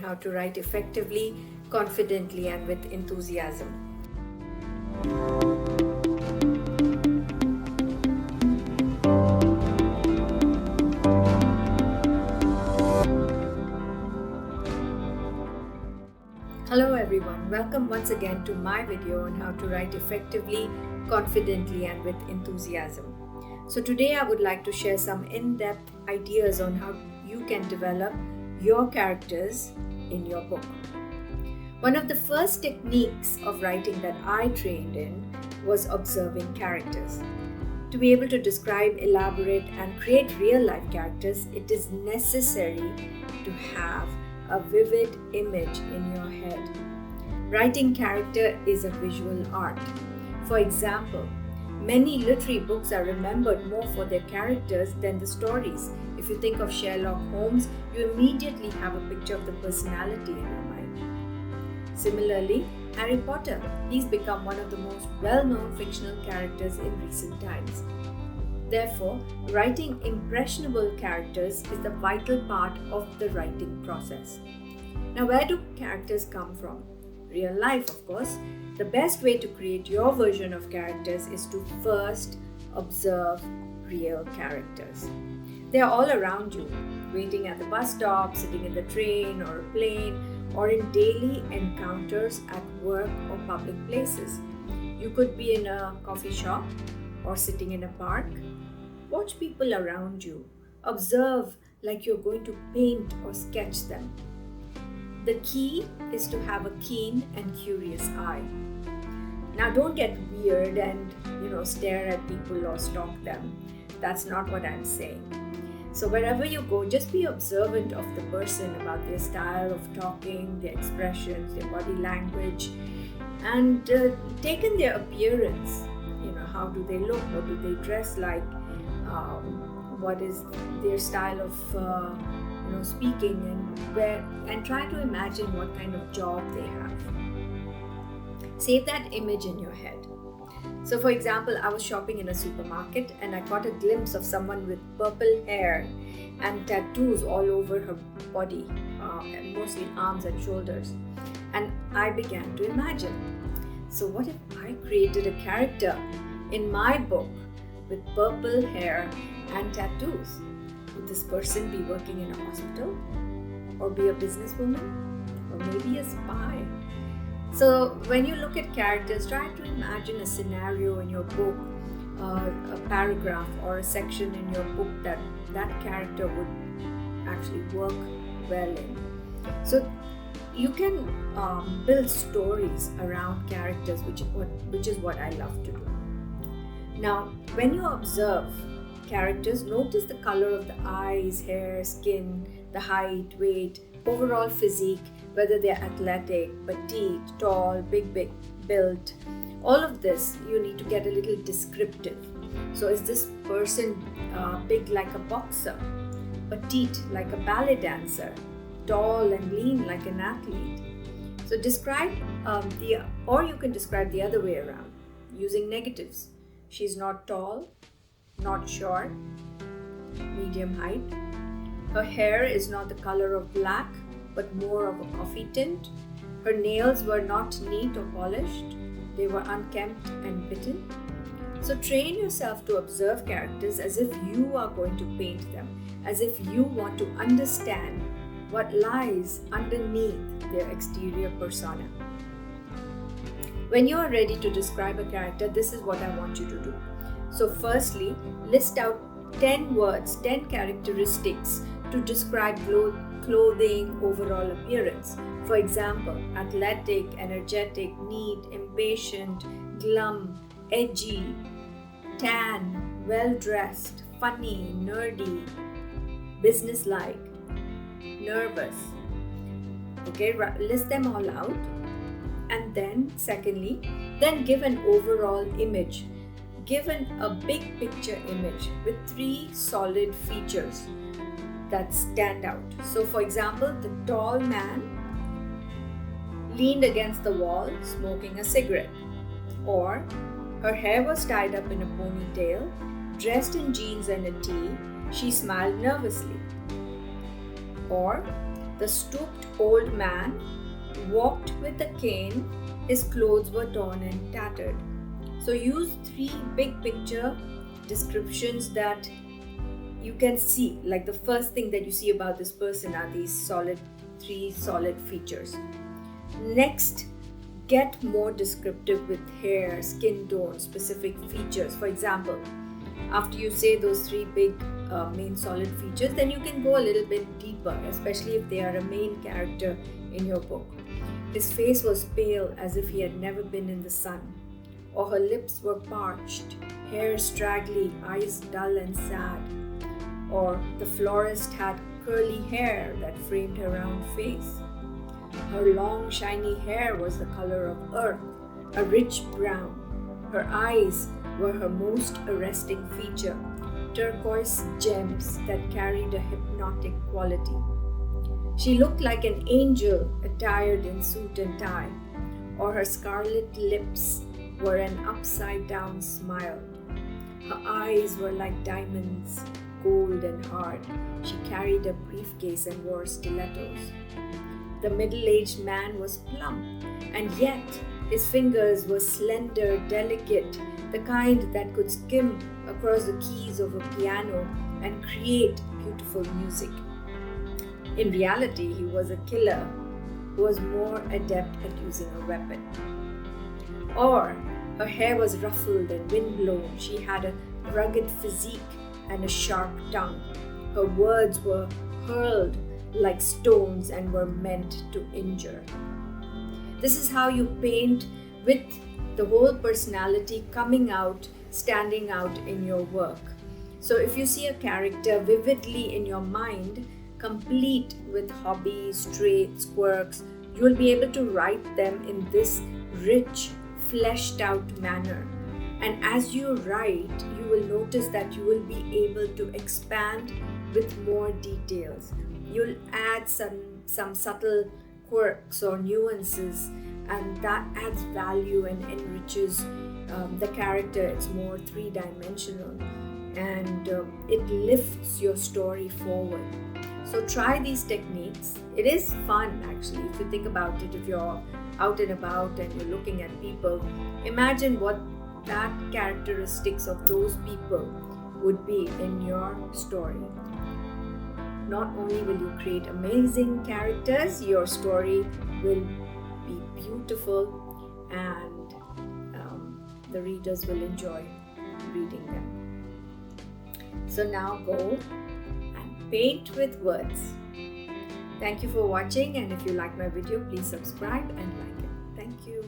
how to write effectively, confidently, and with enthusiasm. Hello everyone, welcome once again to my video on how to write effectively, confidently, and with enthusiasm. So today I would like to share some in-depth ideas on how you can develop your characters in your book. One of the first techniques of writing that I trained in was observing characters. To be able to describe, elaborate, and create real-life characters, it is necessary to have a vivid image in your head. Writing character is a visual art. For example, many literary books are remembered more for their characters than the stories. If you think of Sherlock Holmes, you immediately have a picture of the personality in your mind. Similarly, Harry Potter, he's become one of the most well-known fictional characters in recent times. Therefore, writing impressionable characters is the vital part of the writing process. Now, where do characters come from? Real life, of course. The best way to create your version of characters is to first observe real characters. They are all around you, waiting at the bus stop, sitting in the train or a plane, or in daily encounters at work or public places. You could be in a coffee shop or sitting in a park. Watch people around you. Observe like you're going to paint or sketch them. The key is to have a keen and curious eye. Now don't get weird and stare at people or stalk them. That's not what I'm saying. So wherever you go, just be observant of the person, about their style of talking, their expressions, their body language, and take in their appearance. How do they look? What do they dress like? What is their style of speaking, and try to imagine what kind of job they have. Save that image in your head. So for example, I was shopping in a supermarket and I caught a glimpse of someone with purple hair and tattoos all over her body, mostly arms and shoulders. And I began to imagine, so what if I created a character in my book with purple hair and tattoos? Would this person be working in a hospital? Or be a businesswoman? Or maybe a spy? So when you look at characters, try to imagine a scenario in your book, a paragraph or a section in your book that character would actually work well in. So you can build stories around characters, which is what I love to do. Now, when you observe characters, notice the color of the eyes, hair, skin, the height, weight, overall physique, whether they're athletic, petite, tall, big built. All of this, you need to get a little descriptive. So is this person big like a boxer, petite like a ballet dancer, tall and lean like an athlete? So describe or you can describe the other way around using negatives. She's not tall, not short, medium height. Her hair is not the color of black, but more of a coffee tint. Her nails were not neat or polished. They were unkempt and bitten. So train yourself to observe characters as if you are going to paint them, as if you want to understand what lies underneath their exterior persona. When you are ready to describe a character, this is what I want you to do. So firstly, list out 10 words, 10 characteristics to describe clothing, overall appearance. For example, athletic, energetic, neat, impatient, glum, edgy, tan, well-dressed, funny, nerdy, businesslike, nervous. Okay, list them all out. And then secondly, then give an overall image. Given a big picture image with 3 solid features that stand out. So for example, the tall man leaned against the wall smoking a cigarette, or her hair was tied up in a ponytail, dressed in jeans and a tee, she smiled nervously. Or The stooped old man walked with a cane, his clothes were torn and tattered. So use 3 big picture descriptions that you can see. Like the first thing that you see about this person are these 3 solid features. Next, get more descriptive with hair, skin tone, specific features. For example, after you say those 3 big main solid features, then you can go a little bit deeper, especially if they are a main character in your book. His face was pale as if he had never been in the sun, or her lips were parched, hair straggly, eyes dull and sad, or the florist had curly hair that framed her round face. Her long shiny hair was the color of earth, a rich brown. Her eyes were her most arresting feature, turquoise gems that carried a hypnotic quality. She looked like an angel attired in suit and tie, or her scarlet lips were an upside-down smile. Her eyes were like diamonds, gold and hard. She carried a briefcase and wore stilettos. The middle-aged man was plump, and yet his fingers were slender, delicate, the kind that could skim across the keys of a piano and create beautiful music. In reality, he was a killer who was more adept at using a weapon. Or her hair was ruffled and windblown. She had a rugged physique and a sharp tongue. Her words were hurled like stones and were meant to injure. This is how you paint with the whole personality coming out, standing out in your work. So if you see a character vividly in your mind, complete with hobbies, traits, quirks, you will be able to write them in this rich, fleshed out manner. And as you write, you will notice that you will be able to expand with more details. You'll add some subtle quirks or nuances, and that adds value and enriches the character. It's more 3-dimensional, and it lifts your story forward. So try these techniques. It is fun actually if you think about it. If you're out and about and you're looking at people, imagine what that characteristics of those people would be in your story. Not only will you create amazing characters, your story will be beautiful, and the readers will enjoy reading them. So now go and paint with words. Thank you for watching, and if you like my video, please subscribe and like it. Thank you.